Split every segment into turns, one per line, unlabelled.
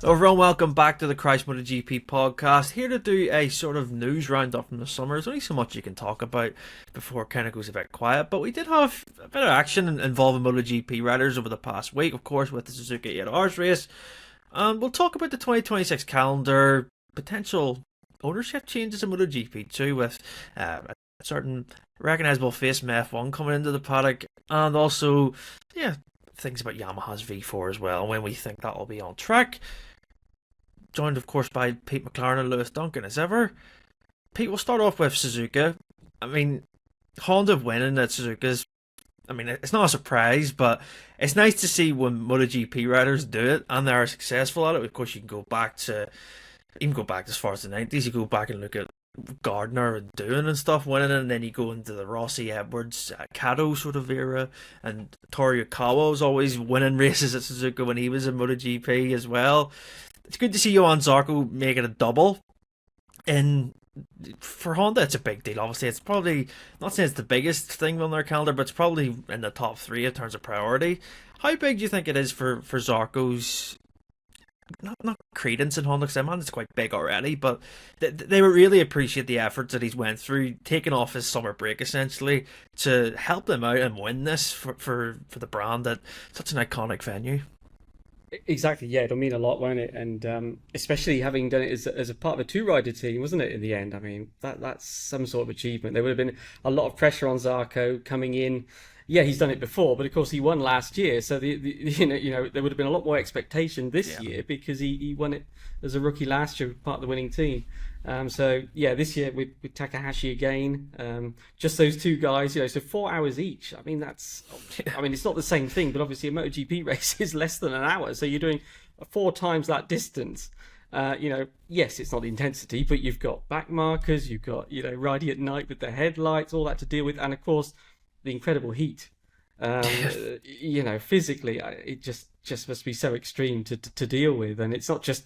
Everyone, welcome back to the MotoGP Podcast. Here to do a sort of news roundup from the summer. There's only so much you can talk about before it kind of goes a bit quiet, but we did have a bit of action involving MotoGP riders over the past week, of course, with the Suzuka 8 Hours race. We'll talk about the 2026 calendar, potential ownership changes in MotoGP too, with a certain recognisable face from F1 coming into the paddock, and also, things about Yamaha's V4 as well, and when we think that will be on track. Joined, of course, by Pete McLaren and Lewis Duncan as ever. Pete, we'll start off with Suzuka. I mean, Honda winning at Suzuka's, it's not a surprise, but it's nice to see when MotoGP riders do it and they are successful at it. Of course, you can go back as far as the 90s. You go back and look at Gardner and Doohan and stuff winning it, and then you go into the Rossi, Edwards, Kato sort of era, and Toru Kawa was always winning races at Suzuka when he was in MotoGP as well. It's good to see Johann Zarco making a double. And for Honda, it's a big deal. Obviously, it's probably, not saying it's the biggest thing on their calendar, but it's probably in the top three in terms of priority. How big do you think it is for Zarco's, not credence in Honda, because I imagine it's quite big already, but they would really appreciate the efforts that he's went through, taking off his summer break essentially to help them out and win this for the brand at such an iconic venue.
Exactly, yeah, it'll mean a lot, won't it? And especially having done it as a part of a two-rider team, wasn't it, in the end? I mean, that's some sort of achievement. There would have been a lot of pressure on Zarco coming in. Yeah, he's done it before, but of course he won last year, so there would have been a lot more expectation this year because he won it as a rookie last year, part of the winning team. This year with Takahashi again, just those two guys, so 4 hours each. I mean, it's not the same thing, but obviously a MotoGP race is less than an hour, so you're doing 4 times that distance. Yes, it's not the intensity, but you've got back markers, you've got riding at night with the headlights, all that to deal with, and of course the incredible heat. Physically, it just must be so extreme to deal with, and it's not just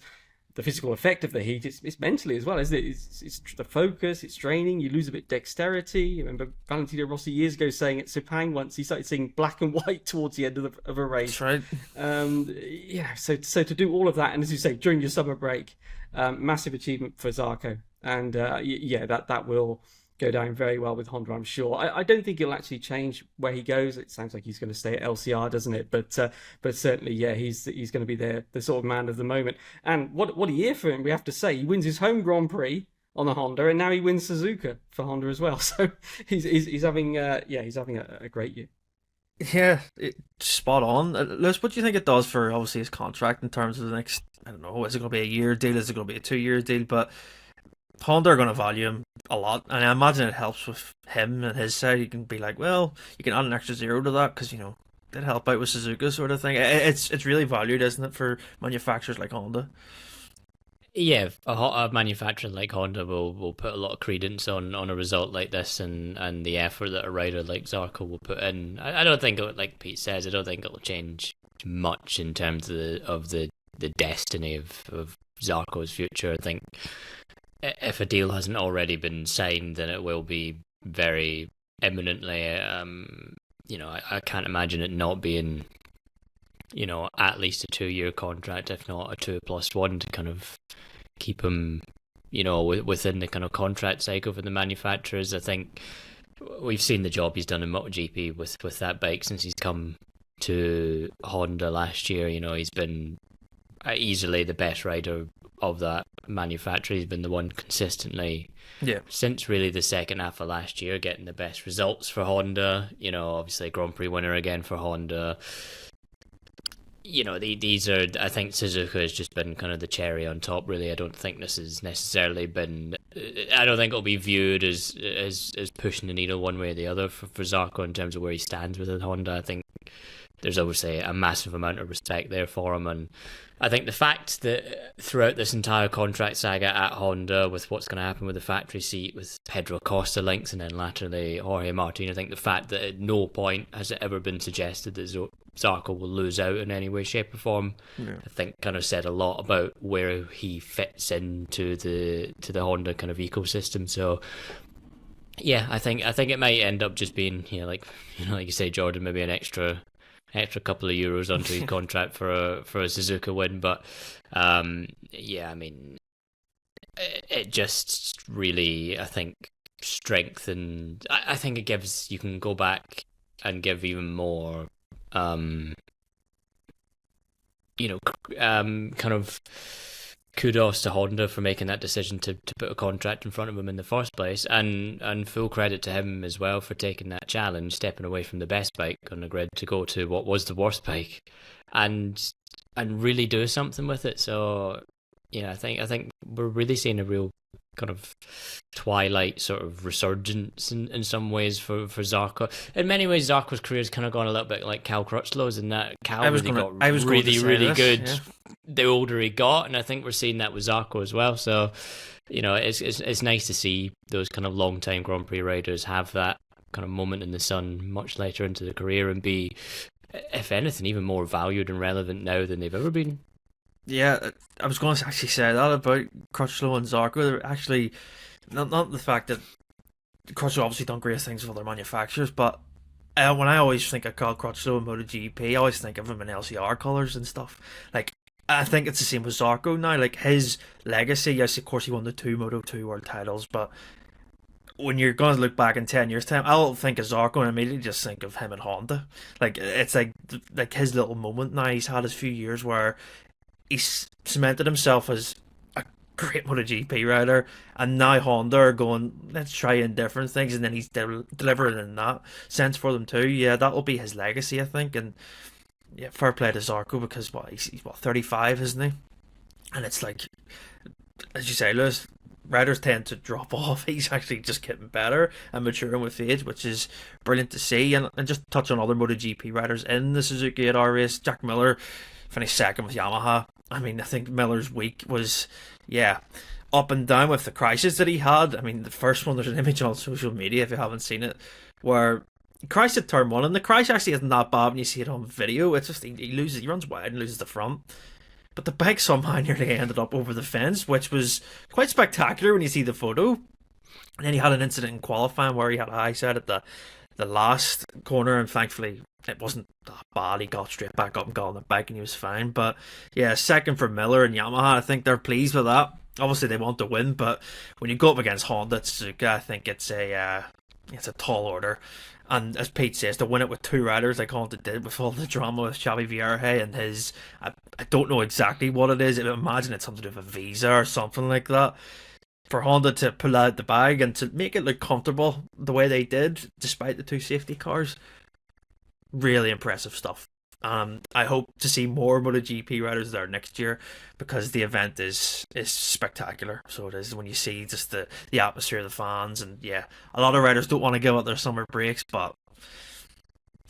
the physical effect of the heat, it's mentally as well, isn't it? It's the focus, it's draining, you lose a bit of dexterity. I remember Valentino Rossi years ago saying at Sepang once, he started seeing black and white towards the end of a race.
That's
right. So to do all of that, and as you say, during your summer break, massive achievement for Zarco. And that will go down very well with Honda, I'm sure. I don't think he'll actually change where he goes. It sounds like he's going to stay at LCR, doesn't it? But certainly, yeah, he's going to be the sort of man of the moment. And what a year for him, we have to say. He wins his home Grand Prix on the Honda, and now he wins Suzuka for Honda as well. So he's having a great year.
Yeah, spot on. Lewis, what do you think it does for obviously his contract in terms of the next? I don't know. Is it going to be a year deal? Is it going to be a 2-year deal? But Honda are going to value him a lot, and I imagine it helps with him and his side. You can be like, well, you can add an extra 0 to that because did help out with Suzuka sort of thing. It's really valued, isn't it, for manufacturers like Honda?
Yeah, a manufacturer like Honda will put a lot of credence on a result like this, and the effort that a rider like Zarco will put in. I don't think, like Pete says, I don't think it'll change much in terms of the destiny of Zarco's future. I think if a deal hasn't already been signed, then it will be very imminently. I can't imagine it not being, at least a 2-year contract, if not a 2+1, to kind of keep him, within the kind of contract cycle for the manufacturers. I think we've seen the job he's done in MotoGP with that bike since he's come to Honda last year. He's been easily the best rider of that manufacturer. He's been the one consistently, since really the second half of last year, getting the best results for Honda. Obviously a Grand Prix winner again for Honda. These are, I think Suzuka has just been kind of the cherry on top, really. I don't think this has necessarily been, I don't think it'll be viewed as pushing the needle one way or the other for Zarco in terms of where he stands within Honda. I think there's obviously a massive amount of respect there for him, and I think the fact that throughout this entire contract saga at Honda, with what's going to happen with the factory seat, with Pedro Acosta links, and then laterally Jorge Martin, I think the fact that at no point has it ever been suggested that Zarco will lose out in any way, shape or form, I think kind of said a lot about where he fits into the Honda kind of ecosystem. So yeah, I think it might end up just being like you say, Jordan, maybe an extra extra couple of euros onto his contract for a Suzuka win. But yeah, I mean, it just really, I think, strengthened. I think it gives, you can go back and give even more, kind of kudos to Honda for making that decision to put a contract in front of him in the first place, and full credit to him as well for taking that challenge, stepping away from the best bike on the grid to go to what was the worst bike, and really do something with it. So yeah, I think we're really seeing a real kind of twilight sort of resurgence in some ways for Zarco. In many ways, Zarco's career's kind of gone a little bit like Cal Crutchlow's, in that Cal got really good the older he got, and I think we're seeing that with Zarco as well. So, it's nice to see those kind of long time Grand Prix riders have that kind of moment in the sun much later into the career and be, if anything, even more valued and relevant now than they've ever been.
Yeah, I was going to actually say that about Crutchlow and Zarco. They're actually not the fact that Crutchlow obviously done great things with other manufacturers, but when I always think of Carl Crutchlow and MotoGP, I always think of him in LCR colours and stuff. Like, I think it's the same with Zarco now. Like, his legacy, yes, of course he won the 2 Moto2 world titles, but when you're going to look back in 10 years' time, I'll think of Zarco and immediately just think of him and Honda. Like, it's like his little moment now. He's had his few years where he's cemented himself as a great MotoGP rider, and now Honda are going, let's try in different things, and then he's delivering in that sense for them too. Yeah, that will be his legacy, I think. And yeah, fair play to Zarco, because he's 35, isn't he? And it's like, as you say, Lewis, riders tend to drop off. He's actually just getting better and maturing with age, which is brilliant to see. And just touch on other MotoGP riders in the Suzuki 8R race. Jack Miller finished second with Yamaha. I mean, I think Miller's week was, up and down with the crashes that he had. I mean, the first one, there's an image on social media, if you haven't seen it, where he crashed at turn 1, and the crash actually isn't that bad when you see it on video. It's just he runs wide and loses the front. But the bike somehow nearly ended up over the fence, which was quite spectacular when you see the photo. And then he had an incident in qualifying where he had a high side at the last corner, and thankfully it wasn't that bad. He got straight back up and got on the bike and he was fine. But yeah, second for Miller and Yamaha. I think they're pleased with that. Obviously they want to win, but when you go up against Honda Suzuka, I think it's a tall order. And as Pete says, to win it with 2 riders like Honda did, with all the drama with Xavi Vierge and his, I don't know exactly what it is. I imagine it's something to do with a visa or something like that. For Honda to pull out the bag and to make it look comfortable the way they did, despite the 2 safety cars, really impressive stuff. I hope to see more MotoGP riders there next year, because the event is spectacular. So it is, when you see just the atmosphere of the fans, and yeah, a lot of riders don't want to give up their summer breaks, but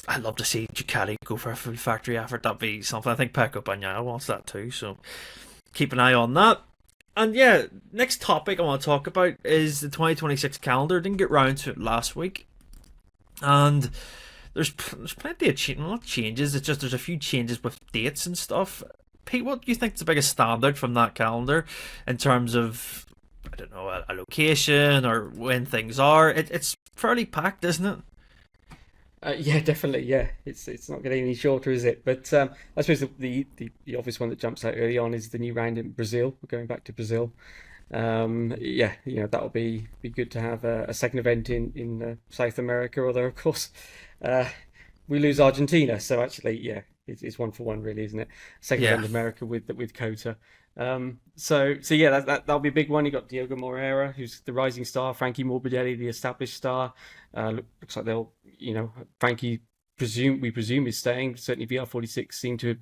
I'd love to see Ducati go for a full factory effort. That'd be something. I think Pecco Bagnaia wants that too, so keep an eye on that. And yeah, next topic I want to talk about is the 2026 calendar. Didn't get round to it last week, and there's plenty of not changes. It's just there's a few changes with dates and stuff. Pete, what do you think is the biggest standout from that calendar in terms of, I don't know, a location or when things are? It's fairly packed, isn't it?
Yeah, definitely. Yeah, it's not getting any shorter, is it? But I suppose the obvious one that jumps out early on is the new round in Brazil. We're going back to Brazil. That'll be good to have a second event in South America. Although, of course, we lose Argentina, so actually, yeah, it's 1-for-1, really, isn't it? Second event in America with Cota. So yeah, that'll be a big one. You got Diogo Moreira, who's the rising star, Frankie Morbidelli, the established star. Looks like they'll, Frankie we presume is staying. Certainly, VR46 seem to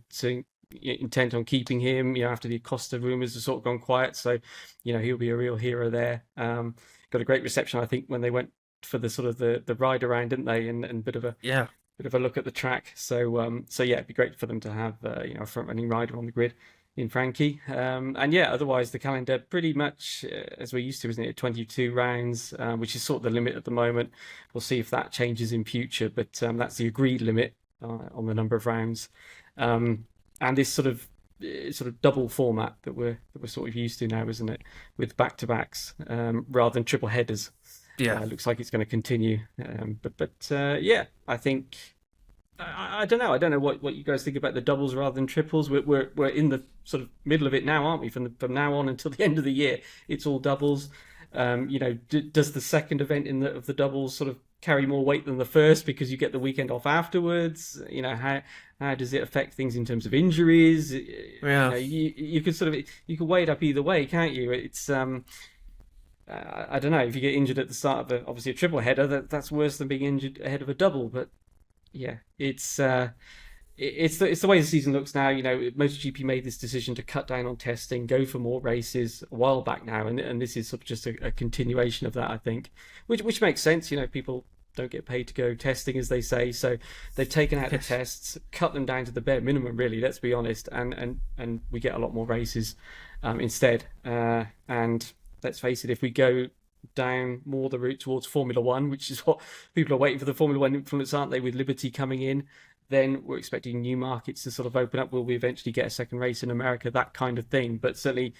intent on keeping him. After the Acosta rumours have sort of gone quiet, so he'll be a real hero there. Got a great reception, I think, when they went for the sort of the ride around, didn't they? And bit of a look at the track. So yeah, it'd be great for them to have a front running rider on the grid in Frankie. Otherwise the calendar pretty much as we're used to, isn't it? 22 rounds, which is sort of the limit at the moment. We'll see if that changes in future, but that's the agreed limit on the number of rounds. And this sort of double format that we're sort of used to now, isn't it? With back-to-backs rather than triple headers. Yeah, looks like it's going to continue. But I think I don't know. I don't know what you guys think about the doubles rather than triples. We're in the sort of middle of it now, aren't we? From now on until the end of the year, it's all doubles. Does the second event of the doubles sort of carry more weight than the first because you get the weekend off afterwards? How does it affect things in terms of injuries?
Yeah.
You could sort of you can weigh it up either way, can't you? It's I don't know, if you get injured at the start of obviously a triple header, that's worse than being injured ahead of a double. But yeah, it's the way the season looks now. MotoGP made this decision to cut down on testing, go for more races a while back now, and this is sort of just a continuation of that, I think, which makes sense. People don't get paid to go testing, as they say, so they've taken out the tests, cut them down to the bare minimum, really. Let's be honest, and we get a lot more races instead. And let's face it, if we go down more the route towards Formula One, which is what people are waiting for, the Formula One influence, aren't they, with Liberty coming in, then we're expecting new markets to sort of open up. Will we eventually get a second race in America? That kind of thing. But certainly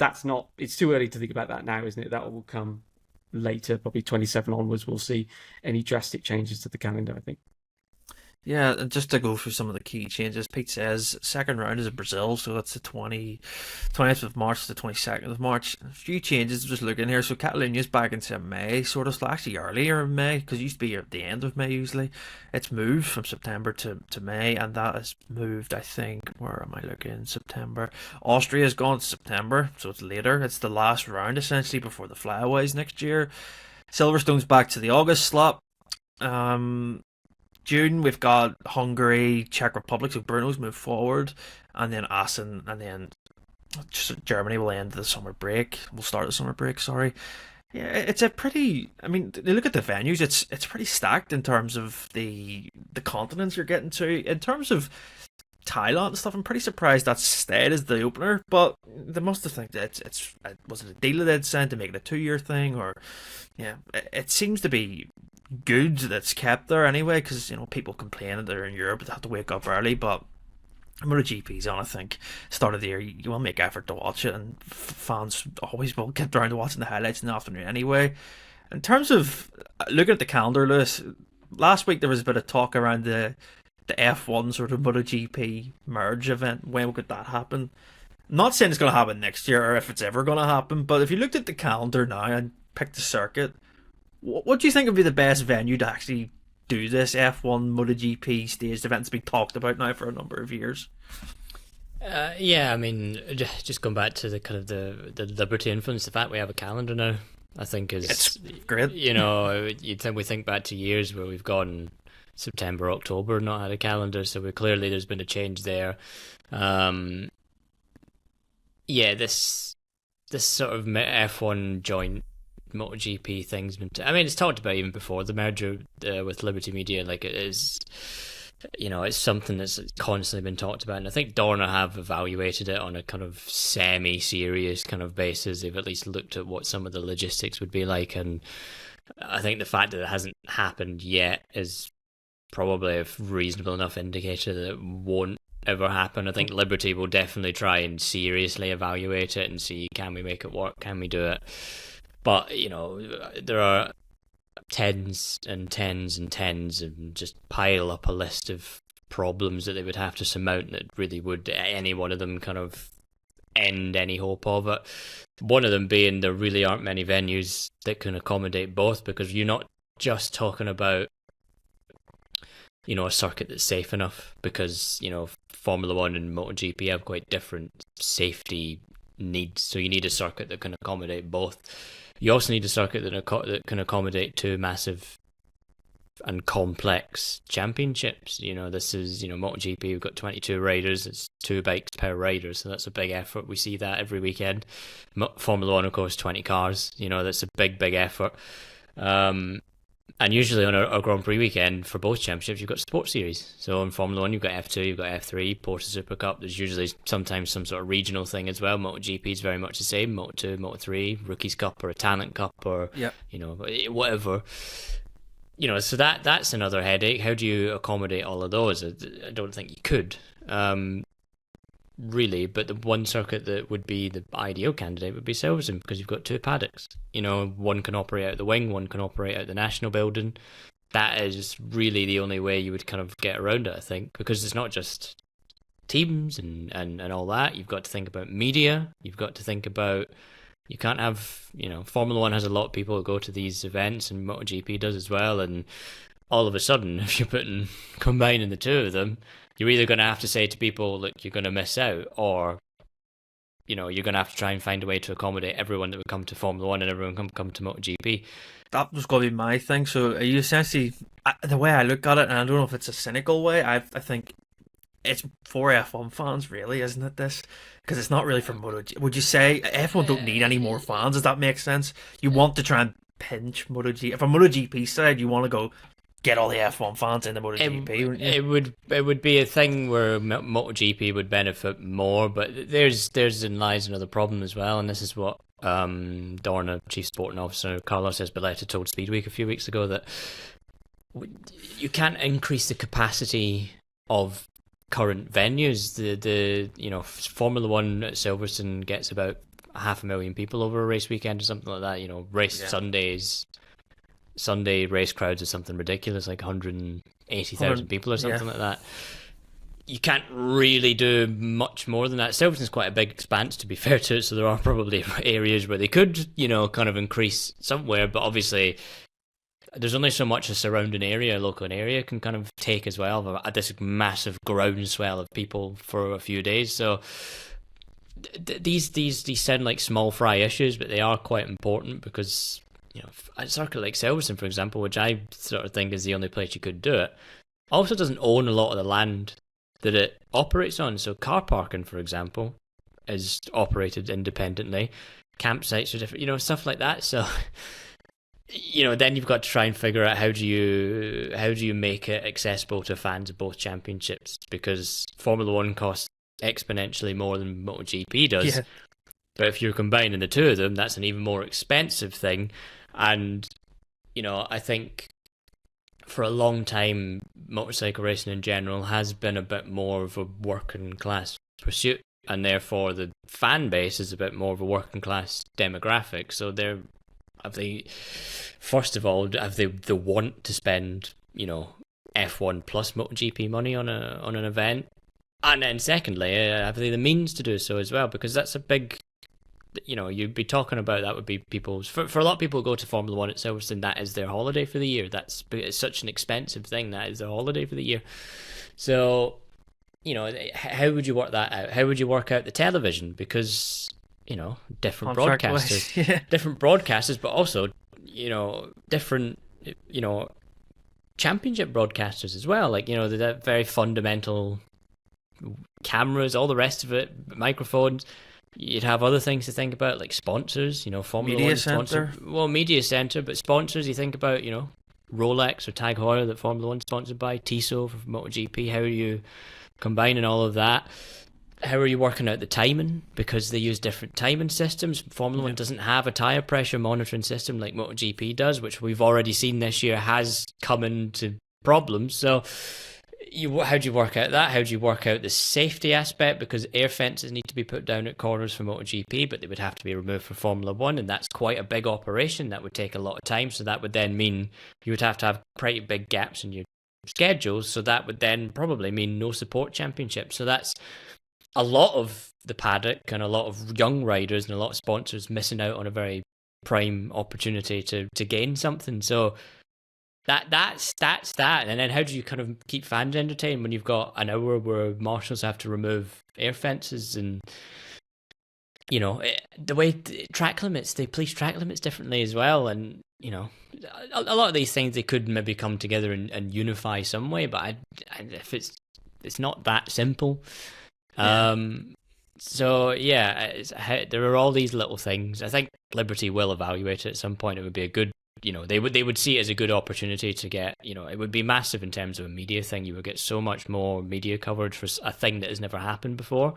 it's too early to think about that now, isn't it? That will come later, probably 27 onwards. We'll see any drastic changes to the calendar, I think.
Yeah, and just to go through some of the key changes, Pete says second round is in Brazil, so that's the 20th of March to the 22nd of March. A few changes, just looking here. So Catalonia's back into May, sort of, actually earlier in May, because it used to be at the end of May usually. It's moved from September to May, and that has moved, I think, where am I looking? September. Austria's gone to September, so it's later. It's the last round, essentially, before the flyaways next year. Silverstone's back to the August slot. June, we've got Hungary, Czech Republic, so Brno's moved forward, and then Assen, and then Germany will end the summer break. We'll start the summer break, sorry. Yeah, it's a pretty, I mean, look at the venues, it's pretty stacked in terms of the continents you're getting to. In terms of Thailand and stuff, I'm pretty surprised that's stayed as the opener, but they must have think that was it a deal that they'd signed to make it a 2-year thing, or yeah, it seems to be good that's kept there anyway, because people complain that they're in Europe, they have to wake up early, but MotoGP's on, I think, start of the year, you will make effort to watch it, and fans always will get around to watching the highlights in the afternoon anyway. In terms of looking at the calendar, Lewis, last week there was a bit of talk around the F1 sort of MotoGP merge event. When could that happen? I'm not saying it's going to happen next year or if it's ever going to happen, but if you looked at the calendar now and picked a circuit, what do you think would be the best venue to actually do this F1 MotoGP staged event that's been talked about now for a number of years?
Yeah, I mean, just going back to the kind of the Liberty influence, the fact we have a calendar now, I think
it's great.
We think back to years where we've gone September, October, not had a calendar, so there's been a change there. This sort of F1 joint MotoGP thing's been. I mean, it's talked about even before the merger with Liberty Media. Like, it is, it's something that's constantly been talked about, and I think Dorna have evaluated it on a kind of semi-serious kind of basis. They've at least looked at what some of the logistics would be like, and I think the fact that it hasn't happened yet is probably a reasonable enough indicator that it won't ever happen. I think Liberty will definitely try and seriously evaluate it and see, can we make it work, can we do it? But, there are tens and tens and tens, and just pile up a list of problems that they would have to surmount that really would, any one of them, kind of end any hope of it. One of them being there really aren't many venues that can accommodate both, because you're not just talking about a circuit that's safe enough, because Formula One and MotoGP have quite different safety needs, so you need a circuit that can accommodate both. You also need a circuit that can accommodate two massive and complex championships. This is MotoGP, we've got 22 riders, it's 2 bikes per rider, so that's a big effort. We see that every weekend. Formula One, of course, 20 cars, that's a big effort. And usually on a Grand Prix weekend for both championships, you've got Sports Series. So in Formula 1, you've got F2, you've got F3, Porsche Super Cup. There's usually sometimes some sort of regional thing as well. MotoGP is very much the same. Moto2, Moto3, Rookies Cup or a Talent Cup or, whatever. So that's another headache. How do you accommodate all of those? I don't think you could. Really, but the one circuit that would be the ideal candidate would be Silverstone, because you've got 2 paddocks. One can operate out the wing, one can operate out the national building. that is really the only way you would kind of get around it, I think, because it's not just teams and all that. You've got to think about media. You've got to think about, you can't have, Formula One has a lot of people who go to these events, and MotoGP does as well, and all of a sudden, if you're combining the two of them, you're either going to have to say to people, look, you're going to miss out, or you're going to have to try and find a way to accommodate everyone that would come to Formula One and everyone come to MotoGP.
That was going to be my thing. So are you essentially, the way I look at it, and I don't know if it's a cynical way, I think it's for F1 fans, really, isn't it, this? Because it's not really for MotoGP. Would you say F1 don't need any more fans? Does that make sense? You want to try and pinch MotoGP. From MotoGP side, you want to go get all the F1 fans in the MotoGP, wouldn't you?
It would be a thing where MotoGP would benefit more, but there's lies another problem as well, and this is what Dorna, Chief Sporting Officer Carlos Ezpeleta, told Speedweek a few weeks ago, that you can't increase the capacity of current venues. The Formula One at Silverstone gets about 500,000 people over a race weekend or something like that. Sundays. Sunday race crowds are something ridiculous, like 180,000 people or something like that. You can't really do much more than that. Silverstone's quite a big expanse, to be fair to it, so there are probably areas where they could, kind of increase somewhere, but obviously there's only so much a surrounding area, local area can kind of take as well, this massive groundswell of people for a few days. So these sound like small fry issues, but they are quite important, because a circuit like Silverstone, for example, which I sort of think is the only place you could do it, also doesn't own a lot of the land that it operates on. So car parking, for example, is operated independently. Campsites are different, stuff like that. So, then you've got to try and figure out how do you make it accessible to fans of both championships, because Formula One costs exponentially more than MotoGP does. Yeah. But if you're combining the two of them, that's an even more expensive thing. And, I think for a long time, motorcycle racing in general has been a bit more of a working class pursuit, and therefore the fan base is a bit more of a working class demographic. So first of all, have they the want to spend, F1 plus MotoGP money on an event? And then secondly, have they the means to do so as well? Because that's a big, you'd be talking about, that would be people's, for a lot of people who go to Formula One at Silverstone, that is their holiday for the year. It's such an expensive thing, that is their holiday for the year. So, how would you work that out? How would you work out the television? Because, different broadcasters, but also, different, championship broadcasters as well. Like, the very fundamental cameras, all the rest of it, microphones. You'd have other things to think about, like sponsors, Formula One sponsor. Well, media center, but sponsors, you think about, Rolex or Tag Heuer that Formula One sponsored by, Tissot for MotoGP. How are you combining all of that? How are you working out the timing? Because they use different timing systems. Formula One doesn't have a tire pressure monitoring system like MotoGP does, which we've already seen this year has come into problems. So how do you work out that? How do you work out the safety aspect? Because air fences need to be put down at corners for MotoGP, but they would have to be removed for Formula One, and that's quite a big operation. That would take a lot of time, so that would then mean you would have to have pretty big gaps in your schedules, so that would then probably mean no support championship. So that's a lot of the paddock and a lot of young riders and a lot of sponsors missing out on a very prime opportunity to gain something. So that's that. And then how do you kind of keep fans entertained when you've got an hour where marshals have to remove air fences, and the way track limits, they police track limits differently as well. And a lot of these things they could maybe come together and unify some way, but if it's not that simple. So yeah, there are all these little things. I think Liberty will evaluate it at some point. It would be a good, they would see it as a good opportunity to get, it would be massive in terms of a media thing. You would get so much more media coverage for a thing that has never happened before.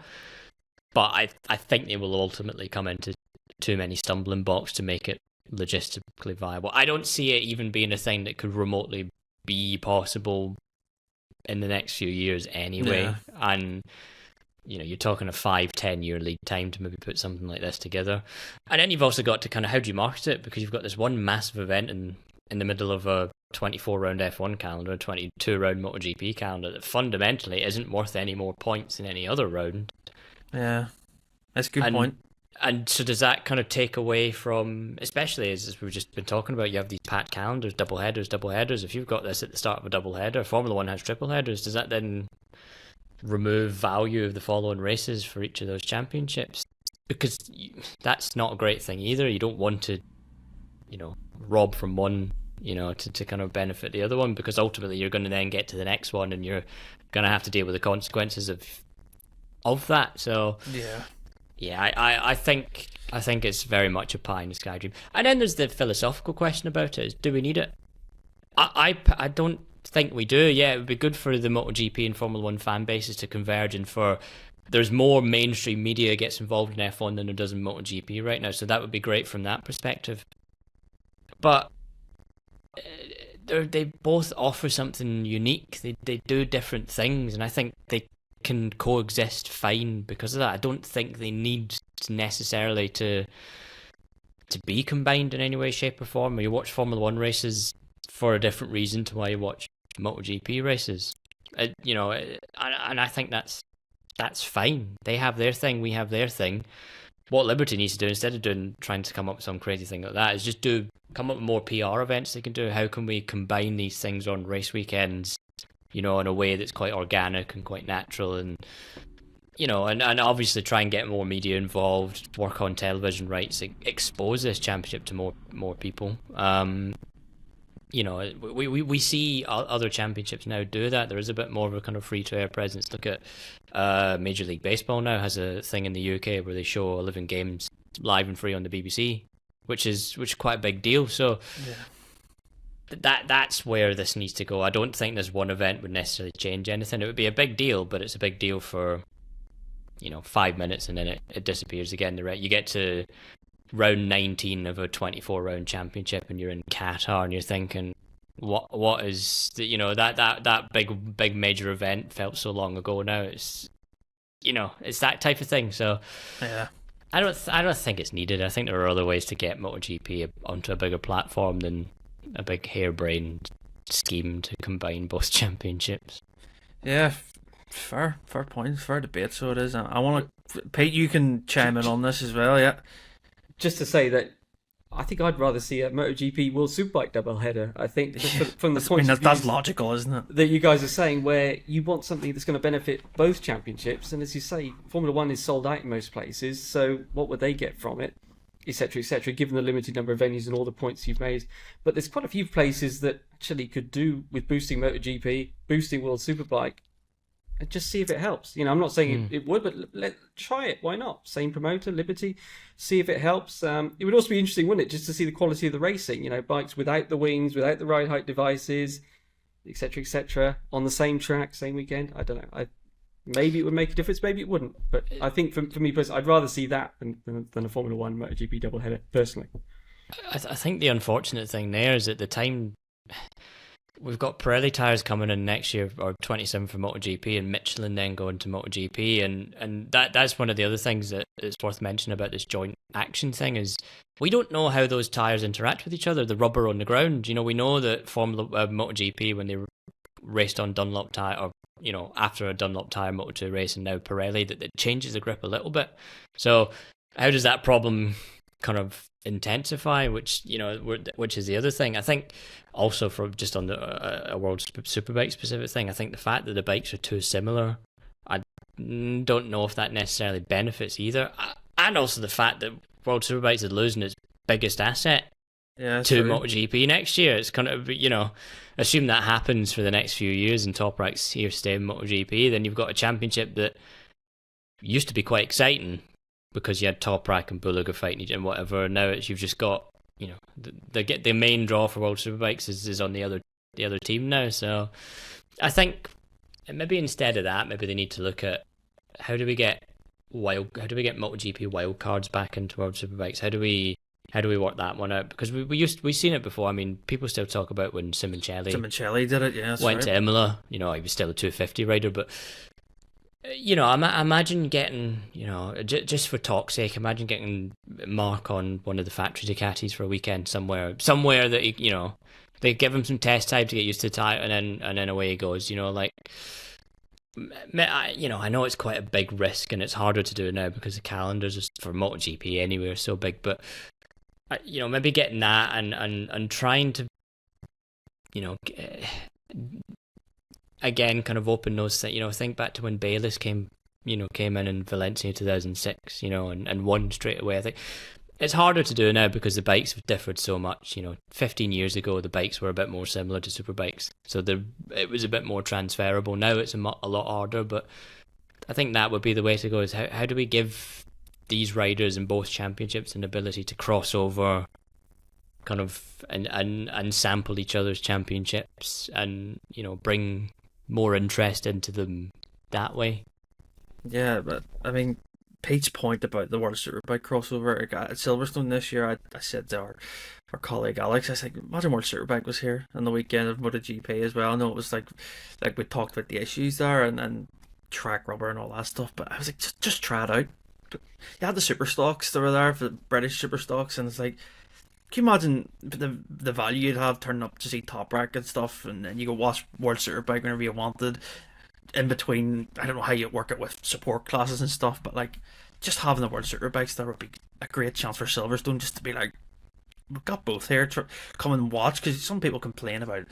But I think they will ultimately come into too many stumbling blocks to make it logistically viable. I don't see it even being a thing that could remotely be possible in the next few years anyway. Yeah. And you're talking a 5-10 year lead time to maybe put something like this together. And then you've also got to kind of, how do you market it? Because you've got this one massive event in the middle of a 24 round F1 calendar, a 22 round MotoGP calendar that fundamentally isn't worth any more points than any other round.
Yeah, that's a good point.
And so does that kind of take away from, especially as we've just been talking about, you have these packed calendars, double headers. If you've got this at the start of a double header, Formula One has triple headers, does that then remove value of the following races for each of those championships? Because that's not a great thing either. You don't want to, rob from one, to kind of benefit the other one, because ultimately you're going to then get to the next one and you're going to have to deal with the consequences of that. So yeah, I think it's very much a pie in the sky dream. And then there's the philosophical question about it: is do we need it? I don't think we do. Yeah, it would be good for the MotoGP and Formula One fan bases to converge, and for there's more mainstream media gets involved in F1 than there does in MotoGP right now. So that would be great from that perspective. But they both offer something unique. They do different things, and I think they can coexist fine because of that. I don't think they need necessarily to be combined in any way, shape or form. You watch Formula One races for a different reason to why you watch MotoGP races, and I think that's fine. They have their thing, we have their thing. What Liberty needs to do, instead of trying to come up with some crazy thing like that, is just come up with more PR events they can do. How can we combine these things on race weekends, in a way that's quite organic and quite natural, and and obviously try and get more media involved, work on television rights, expose this championship to more people. We see other championships now do that. There is a bit more of a kind of free-to-air presence. Look at Major League Baseball now has a thing in the UK where they show 11 games live and free on the BBC, which is quite a big deal. So that's where this needs to go. I don't think this one event would necessarily change anything. It would be a big deal, but it's a big deal for 5 minutes and then it disappears again. You get to round 19 of a 24 round championship and you're in Qatar and you're thinking, what is that big major event felt so long ago now. It's it's that type of thing. So
yeah,
I don't think it's needed. I think there are other ways to get MotoGP onto a bigger platform than a big harebrained scheme to combine both championships.
Yeah, fair point, fair debate. So it is. I want to, Pete, you can chime in on this as well. Yeah.
Just to say that I think I'd rather see a MotoGP World Superbike doubleheader. I think from the point of view
that's logical, isn't it?
That you guys are saying, where you want something that's going to benefit both championships, and as you say, Formula One is sold out in most places. So what would they get from it, etc., etc. Given the limited number of venues and all the points you've made, but there's quite a few places that actually could do with boosting MotoGP, boosting World Superbike. And just see if it helps. I'm not saying it would, but try it. Why not? Same promoter, Liberty. See if it helps. It would also be interesting, wouldn't it, just to see the quality of the racing. Bikes without the wings, without the ride height devices, etc., etc. On the same track, same weekend. I don't know. Maybe it would make a difference. Maybe it wouldn't. But I think for me personally, I'd rather see that than a Formula One MotoGP doubleheader. Personally,
I think the unfortunate thing there is at the time. We've got Pirelli tyres coming in next year, or 27 for MotoGP, and Michelin then going to MotoGP, and that's one of the other things that is worth mentioning about this joint action thing is we don't know how those tyres interact with each other, the rubber on the ground. We know that MotoGP, when they raced on Dunlop tyre, or after a Dunlop tyre Moto2 race, and now Pirelli, that it changes the grip a little bit. So how does that problem kind of intensify, which is the other thing. I think also from just on the a World Superbike specific thing, I think the fact that the bikes are too similar, I don't know if that necessarily benefits either, and also the fact that World Superbikes is losing its biggest asset to MotoGP next year. It's kind of, assume that happens for the next few years and Top Rack's here to stay in MotoGP, then you've got a championship that used to be quite exciting because you had Top Rack and Bulega fighting each and whatever. Now you've just got, the main draw for World Superbikes is on the other team now. So I think maybe instead of that, maybe they need to look at how do we get MotoGP wildcards back into World Superbikes? How do we work that one out? Because we've seen it before. I mean, people still talk about when
Simoncelli did it. Yeah,
went to Imola. He was still a 250 rider, but imagine getting, just for talk's sake, imagine getting Mark on one of the factory Ducatis for a weekend somewhere that they give him some test time to get used to the tire, and then away he goes. Like. I know it's quite a big risk, and it's harder to do now because the calendars for MotoGP anyway are so big. But maybe getting that and trying to, again, kind of open those things. Think back to when Bayliss came in Valencia in 2006, and won straight away. I think it's harder to do now because the bikes have differed so much. 15 years ago, the bikes were a bit more similar to superbikes, so it was a bit more transferable. Now it's a lot harder, but I think that would be the way to go. Is how do we give these riders in both championships an ability to cross over, kind of, and sample each other's championships, and bring more interest into them that way.
Yeah, but I mean, Pete's point about the World Superbike crossover at Silverstone this year, I said to our colleague Alex, I said, imagine World Superbike was here on the weekend of MotoGP as well. I know it was like we talked about the issues there and track rubber and all that stuff, but I was like, just try it out. But you had the super stocks that were there for the British super stocks, and it's like, can you imagine the value you'd have turning up to see Top Rack and stuff, and then you go watch World Superbike whenever you wanted. In between, I don't know how you work it with support classes and stuff, but like just having the World Superbikes there would be a great chance for Silverstone just to be like, we've got both here, come and watch, because some people complain about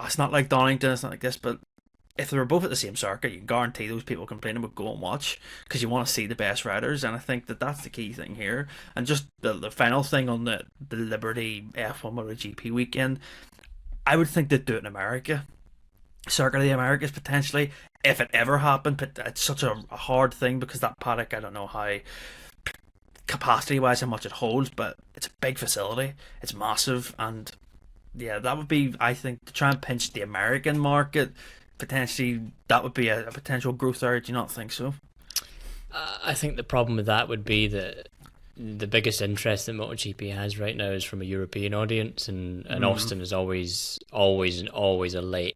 it's not like Donington, it's not like this, but if they were both at the same circuit, you can guarantee those people complaining would go and watch because you want to see the best riders, and I think that's the key thing here. And just the final thing on the Liberty F1 MotoGP weekend, I would think they'd do it in America. Circuit of the Americas potentially, if it ever happened, but it's such a hard thing because that paddock, I don't know how capacity wise how much it holds, but it's a big facility, it's massive, and yeah, that would be, I think, to try and pinch the American market potentially, that would be a potential growth area. Do you not think so?
I think the problem with that would be that the biggest interest that MotoGP has right now is from a European audience, and Austin is always a late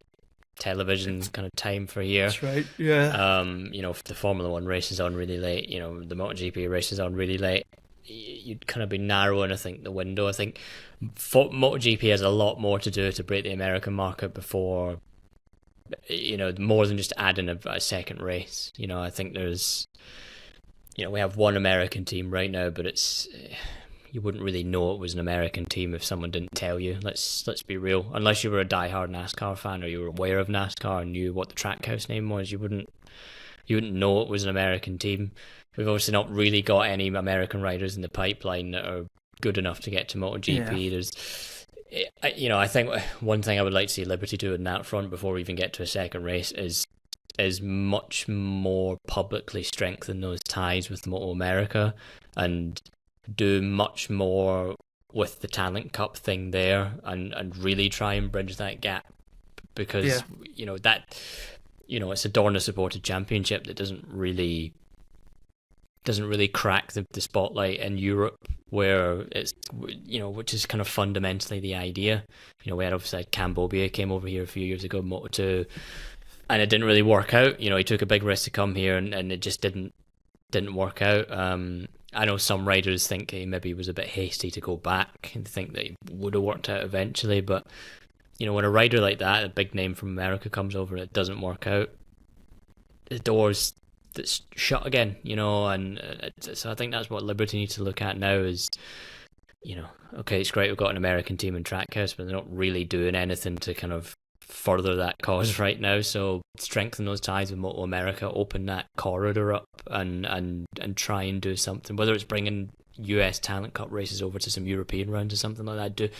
television kind of time for here.
That's right, yeah.
If the Formula One race is on really late, the MotoGP race is on really late, you'd kind of be narrowing, I think, the window. I think MotoGP has a lot more to do to break the American market before, more than just adding a second race. I think there's, we have one American team right now, but it's, you wouldn't really know it was an American team if someone didn't tell you. Let's be real. Unless you were a diehard NASCAR fan or you were aware of NASCAR and knew what the trackhouse name was, you wouldn't know it was an American team. We've obviously not really got any American riders in the pipeline that are good enough to get to MotoGP. Yeah. I think one thing I would like to see Liberty do in that front before we even get to a second race is much more publicly strengthen those ties with Moto America and do much more with the Talent Cup thing there and really try and bridge that gap, because it's a Dorna supported championship that doesn't really crack the spotlight in Europe, where it's, which is kind of fundamentally the idea. We had obviously Cambodia came over here a few years ago, Moto2, and it didn't really work out. He took a big risk to come here and it just didn't work out. I know some riders think he maybe was a bit hasty to go back and think that it would have worked out eventually, but when a rider like that, a big name from America, comes over and it doesn't work out, the door's that's shut again, and so I think that's what Liberty needs to look at now is, okay, it's great we've got an American team in Trackhouse, but they're not really doing anything to kind of further that cause right now. So strengthen those ties with Moto America, open that corridor up, and try and do something, whether it's bringing US Talent Cup races over to some European rounds or something like that.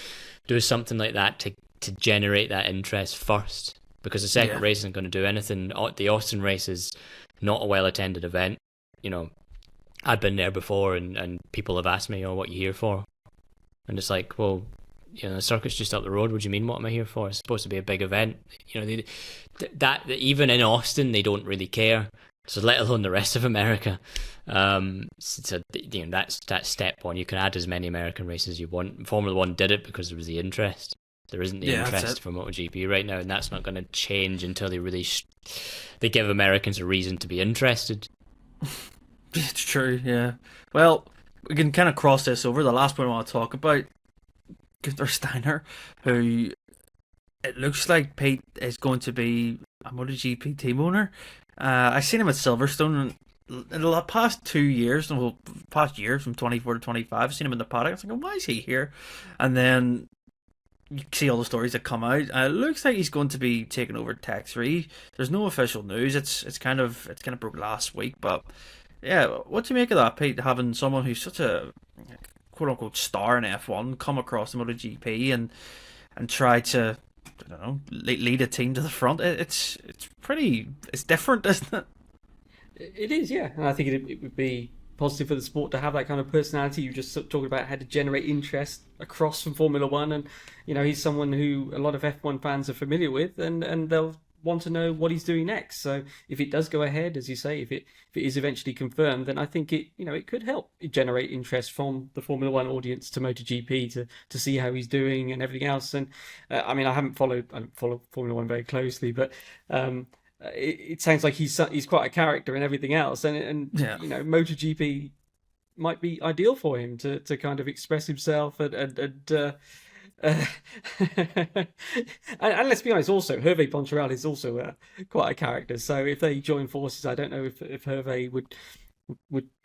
Do something like that to generate that interest first, because the second race isn't going to do anything. The Austin race is not a well-attended event. I've been there before and people have asked me, what are you here for? And it's like, well, the circuit's just up the road. What do you mean, what am I here for? It's supposed to be a big event. That even in Austin, they don't really care. So let alone the rest of America. So that's step one. You can add as many American races as you want. Formula One did it because there was the interest. There isn't the interest for MotoGP right now, and that's not going to change until they really they give Americans a reason to be interested.
It's true, yeah. Well, we can kind of cross this over. The last one I want to talk about, Guenther Steiner, who it looks like Pete is going to be a MotoGP team owner. I've seen him at Silverstone in the past 2 years, well, past year from 24 to 25. I've seen him in the paddock. I was like, why is he here? And then you see all the stories that come out. It looks like he's going to be taking over Tech 3. There's no official news. It's kind of broke last week, but yeah, what do you make of that, Pete? Having someone who's such a quote unquote star in F1 come across the MotoGP and try to, I don't know, lead a team to the front. It's different, isn't it?
It is, yeah, and I think it would be positive for the sport to have that kind of personality. You just talking about how to generate interest across from Formula One, and he's someone who a lot of F1 fans are familiar with, and they'll want to know what he's doing next. So if it does go ahead, as you say, if it is eventually confirmed, then I think it could help generate interest from the Formula One audience to MotoGP to see how he's doing and everything else. And I mean, I don't follow Formula One very closely, but it sounds like he's quite a character and everything else, and
Yeah.
MotoGP might be ideal for him to kind of express himself and let's be honest, also Hervé Poncharal is also quite a character. So if they join forces, I don't know if Hervé would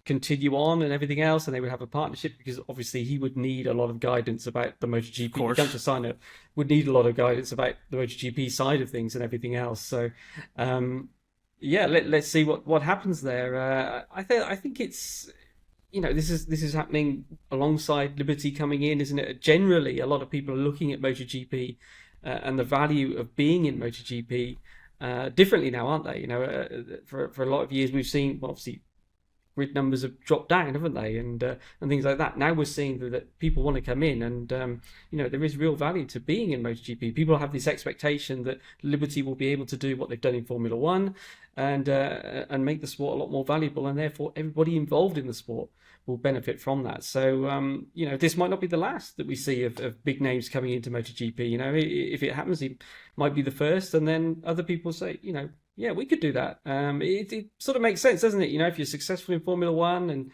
continue on and everything else, and they would have a partnership, because obviously he would need a lot of guidance about the MotoGP. Guenther Steiner would need a lot of guidance about the MotoGP side of things and everything else. So let's see what happens there. I think it's this is happening alongside Liberty coming in, isn't it? Generally, a lot of people are looking at MotoGP and the value of being in MotoGP differently now, aren't they? For a lot of years we've seen, well, obviously, grid numbers have dropped down, haven't they? And things like that. Now we're seeing that people want to come in, and there is real value to being in MotoGP. People have this expectation that Liberty will be able to do what they've done in Formula One, and make the sport a lot more valuable, and therefore everybody involved in the sport will benefit from that. So this might not be the last that we see of big names coming into MotoGP. If it happens, it might be the first, and then other people say, yeah, we could do that. It sort of makes sense, doesn't it? If you're successful in Formula One and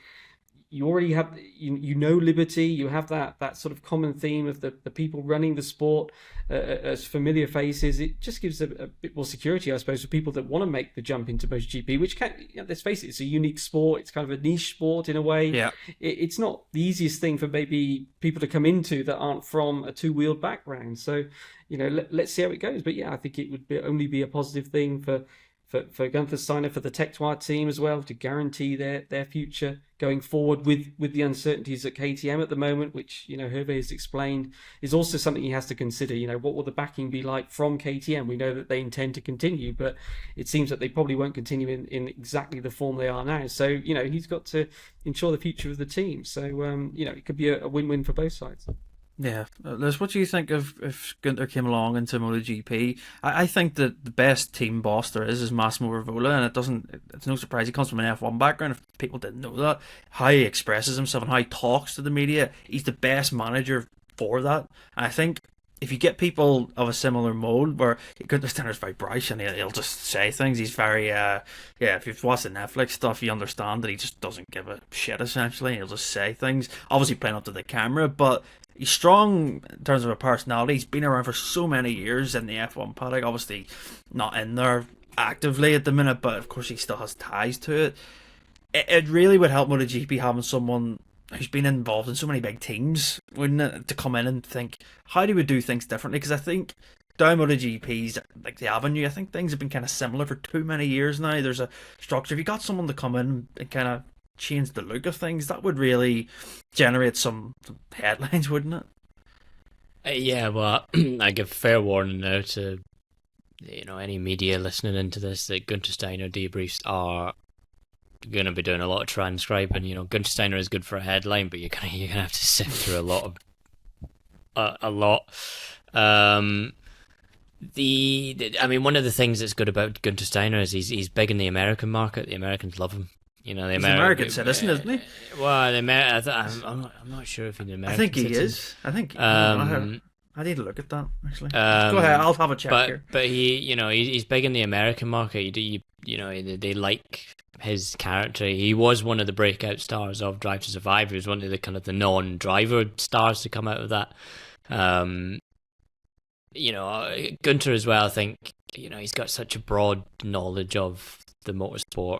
you already have, Liberty, you have that sort of common theme of the people running the sport as familiar faces. It just gives a bit more security, I suppose, for people that want to make the jump into MotoGP, which let's face it, it's a unique sport. It's kind of a niche sport in a way.
Yeah.
It's not the easiest thing for maybe people to come into that aren't from a two-wheeled background. So, let's see how it goes. But yeah, I think it would only be a positive thing for Guenther Steiner, for the Tech 3 team as well, to guarantee their future going forward with the uncertainties at KTM at the moment, which Hervé has explained is also something he has to consider. What will the backing be like from KTM? We know that they intend to continue, but it seems that they probably won't continue in exactly the form they are now. So he's got to ensure the future of the team. So it could be a win-win for both sides.
Yeah, Liz, what do you think of if Gunther came along into MotoGP? I think that the best team boss there is Massimo Rivola, and it's no surprise he comes from an F1 background. If people didn't know that, how he expresses himself and how he talks to the media, he's the best manager for that. And I think if you get people of a similar mold, where Guenther Steiner's very brash and he'll just say things, he's very if you've watched the Netflix stuff, you understand that he just doesn't give a shit, essentially. He'll just say things, obviously playing up to the camera, but he's strong in terms of a personality. He's been around for so many years in the F1 paddock, obviously not in there actively at the minute, but of course he still has ties to it. It really would help MotoGP having someone who's been involved in so many big teams, wouldn't it, to come in and think, how do we do things differently? Because I think down MotoGP's, like the Avenue, I think things have been kind of similar for too many years now. There's a structure. If you got someone to come in and kind of change the look of things, that would really generate some headlines, wouldn't it?
Yeah, well, I give fair warning now to any media listening into this that Guenther Steiner debriefs are going to be doing a lot of transcribing. Guenther Steiner is good for a headline, but you're gonna have to sift through a lot. One of the things that's good about Guenther Steiner is he's big in the American market. The Americans love him. He's an
American citizen, isn't he?
Well, I'm not sure if he's an American citizen.
I think he is. I think. I need to look at that, actually. Go ahead, I'll have a check here.
But he's big in the American market. They like his character. He was one of the breakout stars of Drive to Survive. He was one of the kind of the non-driver stars to come out of that. Gunther as well, I think, he's got such a broad knowledge of the motorsport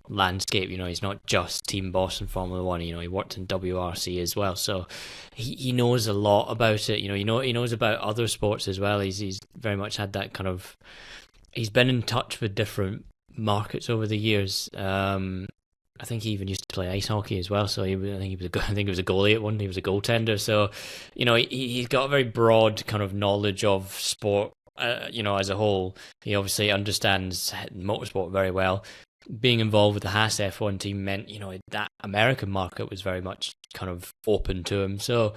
landscape. He's not just team boss in Formula One. He worked in WRC as well, so he knows a lot about it. He knows about other sports as well. He's very much had that kind of. He's been in touch with different markets over the years. I think he even used to play ice hockey as well. So I think he was a goalie at one. He was a goaltender. So he's got a very broad kind of knowledge of sport. As a whole, he obviously understands motorsport very well. Being involved with the Haas F1 team meant, that American market was very much kind of open to him. So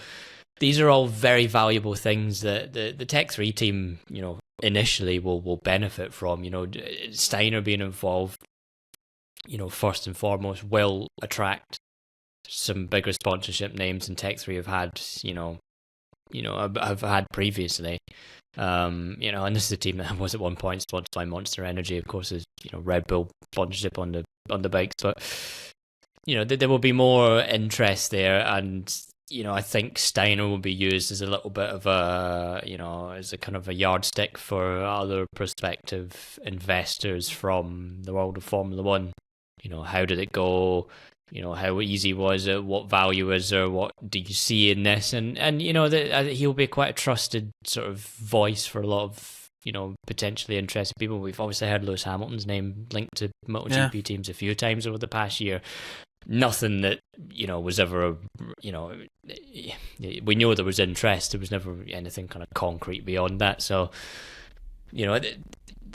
these are all very valuable things that the Tech 3 team, initially will benefit from. Steiner being involved, first and foremost, will attract some bigger sponsorship names than Tech 3 have had, have had previously. And this is a team that was at one point sponsored by Monster Energy, of course, is Red Bull sponsorship on the bikes, but there will be more interest there, and I think Steiner will be used as a little bit of a as a kind of a yardstick for other prospective investors from the world of Formula One. How did it go? How easy was it? What value is there? What do you see in this? And he'll be quite a trusted sort of voice for a lot of, potentially interested people. We've obviously heard Lewis Hamilton's name linked to MotoGP teams a few times over the past year. Nothing that, was ever, we knew there was interest. There was never anything kind of concrete beyond that. So,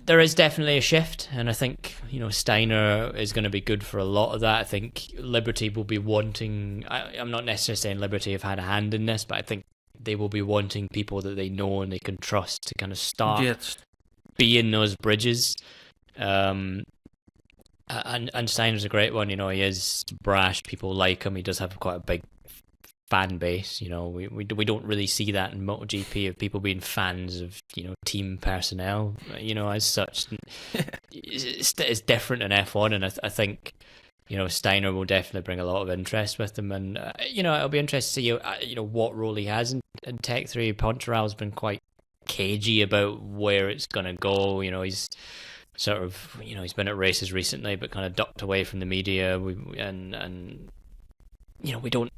there is definitely a shift, and I think Steiner is going to be good for a lot of that. I think Liberty will be wanting. I'm not necessarily saying Liberty have had a hand in this, but I think they will be wanting people that they know and they can trust to kind of start being those bridges. And Steiner's a great one. He is brash. People like him. He does have quite a big fan base. We don't really see that in MotoGP of people being fans of team personnel. As such, it's different in F1, and I think Steiner will definitely bring a lot of interest with him, and it'll be interesting to see what role he has in Tech 3. Poncheral's been quite cagey about where it's gonna go. He's sort of he's been at races recently, but kind of ducked away from the media. We don't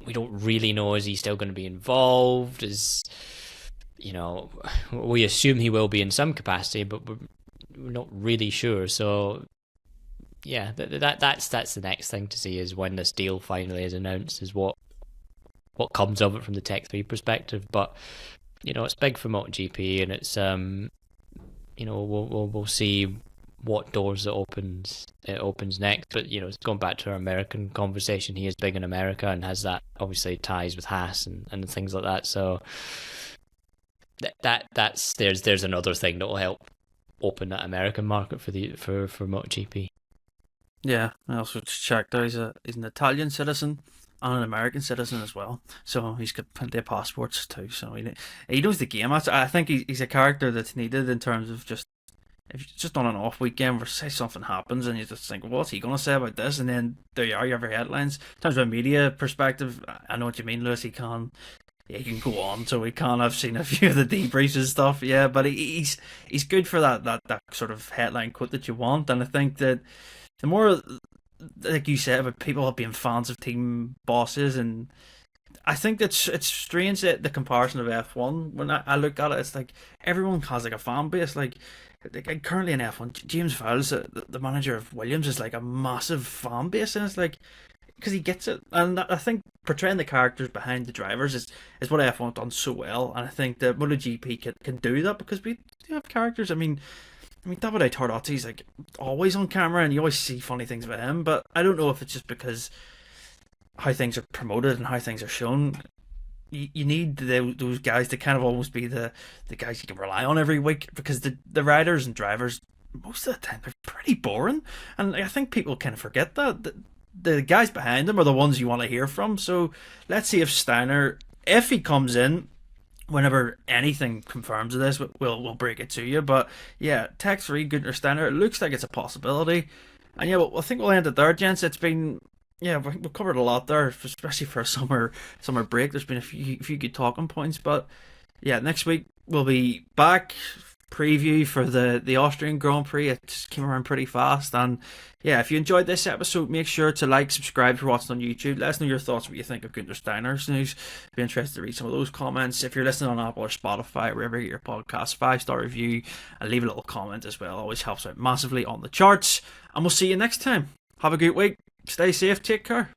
really know, is he still going to be involved? We assume he will be in some capacity, but we're not really sure. So yeah, that's the next thing to see, is when this deal finally is announced, is what comes of it from the Tech 3 perspective. But it's big for MotoGP, and it's we'll see what doors it opens next. But it's going back to our American conversation. He is big in America and has that obviously ties with Haas and things like that. So there's another thing that will help open that American market for MotoGP. Yeah,
I also checked out he's an Italian citizen and an American citizen as well. So he's got plenty of passports too. So he knows the game. I think he's a character that's needed in terms of just. If you're just on an off weekend where say something happens and you just think, what's he going to say about this? And then there you are, you have your headlines. In terms of a media perspective, I know what you mean, Lewis. He can go on, so he can. I've seen a few of the debriefs and stuff, yeah, but he's good for that sort of headline quote that you want. And I think that the more, like you said, about people being fans of team bosses, and I think it's strange that the comparison of F1, when I look at it, it's like everyone has like a fan base. Like currently in F1, James Vowles, the manager of Williams, is like a massive fan base, and it's like, because he gets it. And I think portraying the characters behind the drivers is what F1 have done so well, and I think that MotoGP can do that, because we do have characters. I mean Davide Tardotti's like always on camera, and you always see funny things about him, but I don't know if it's just because how things are promoted and how things are shown. You need those guys to kind of almost be the guys you can rely on every week, because the riders and drivers, most of the time, they're pretty boring, and I think people kind of forget that the guys behind them are the ones you want to hear from. So let's see if Steiner, if he comes in, whenever anything confirms of this, we'll break it to you. But yeah, Tech 3, Guenther Steiner, it looks like it's a possibility. And yeah, I think we'll end it there, gents. It's been, yeah, we've covered a lot there, especially for a summer break. There's been a few good talking points, but yeah, next week we'll be back. Preview for the Austrian Grand Prix. It came around pretty fast, and yeah, if you enjoyed this episode, make sure to like, subscribe if you're watching on YouTube. Let us know your thoughts, what you think of Guenther Steiner's news. Be interested to read some of those comments. If you're listening on Apple or Spotify, wherever you get your podcast, 5-star review and leave a little comment as well. Always helps out massively on the charts. And we'll see you next time. Have a good week. Stay safe. Take care.